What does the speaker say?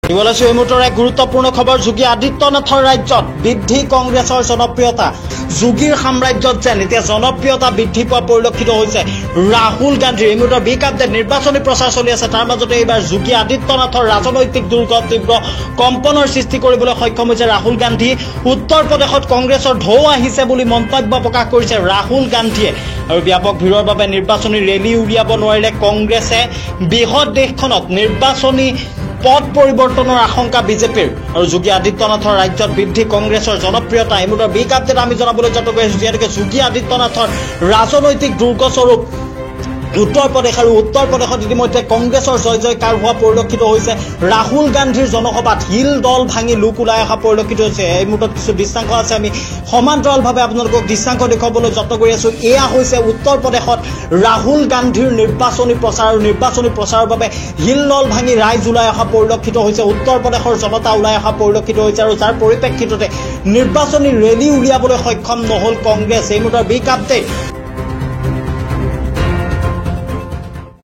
এই মুহূৰ্তৰ এক গুৰুত্বপূৰ্ণ খবৰ। যোগী আদিত্যনাথৰ ৰাজ্যত বৃদ্ধি কংগ্ৰেছৰ জনপ্ৰিয়তা। যোগীৰ সাম্ৰাজ্যত যেন এতিয়া জনপ্ৰিয়তা বৃদ্ধি পোৱা পৰিলক্ষিত হৈছে ৰাহুল গান্ধীৰ। এই মুহূৰ্তৰ বিগ আপডেট নিৰ্বাচনী প্ৰচাৰ চলি আছে, তাৰ মাজতে এইবাৰ যোগী আদিত্যনাথৰ ৰাজনৈতিক দুৰ্গত তীব্ৰ কম্পনৰ সৃষ্টি কৰিবলৈ সক্ষম হৈছে ৰাহুল গান্ধী। উত্তৰ প্ৰদেশত কংগ্ৰেছৰ ঢৌ আহিছে বুলি মন্তব্য প্ৰকাশ কৰিছে ৰাহুল গান্ধীয়ে। আৰু ব্যাপক ভিৰৰ বাবে নিৰ্বাচনী ৰেলী উলিয়াব নোৱাৰিলে কংগ্ৰেছে। বৃহৎ দেশখনত নিৰ্বাচনী পথ পৰিৱৰ্তনৰ আশংকা বিজেপিৰ। আৰু যোগী আদিত্যনাথৰ ৰাজ্যত বৃদ্ধি কংগ্ৰেছৰ জনপ্ৰিয়তা। এই মুহূৰ্তৰ বিগ আপডেট আমি জনাবলৈ যত্ন কৰি আছো, যিহেতুকে যোগী আদিত্যনাথৰ ৰাজনৈতিক দুৰ্গস্বৰূপ উত্তৰ প্ৰদেশ। আৰু উত্তৰ প্ৰদেশত ইতিমধ্যে কংগ্ৰেছৰ জয় জয়কাৰ হোৱা পৰিলক্ষিত হৈছে। ৰাহুল গান্ধীৰ জনসভাত হিল দল ভাঙি লোক ওলাই অহা পৰিলক্ষিত হৈছে। এই মুহূৰ্তত কিছু দৃশ্যাংশ আছে, আমি সমান্তৰালভাৱে আপোনালোকক দৃশ্যাংশ দেখুৱাবলৈ যত্ন কৰি আছো। এয়া হৈছে উত্তৰ প্ৰদেশত ৰাহুল গান্ধীৰ নিৰ্বাচনী প্ৰচাৰ। আৰু নিৰ্বাচনী প্ৰচাৰৰ বাবে হিল দল ভাঙি ৰাইজ ওলাই অহা পৰিলক্ষিত হৈছে। উত্তৰ প্ৰদেশৰ জনতা ওলাই অহা পৰিলক্ষিত হৈছে। আৰু যাৰ পৰিপ্ৰেক্ষিততে নিৰ্বাচনী ৰেলী উলিয়াবলৈ সক্ষম নহল কংগ্ৰেছ। এই মুহূৰ্তৰ বিগ আপডেট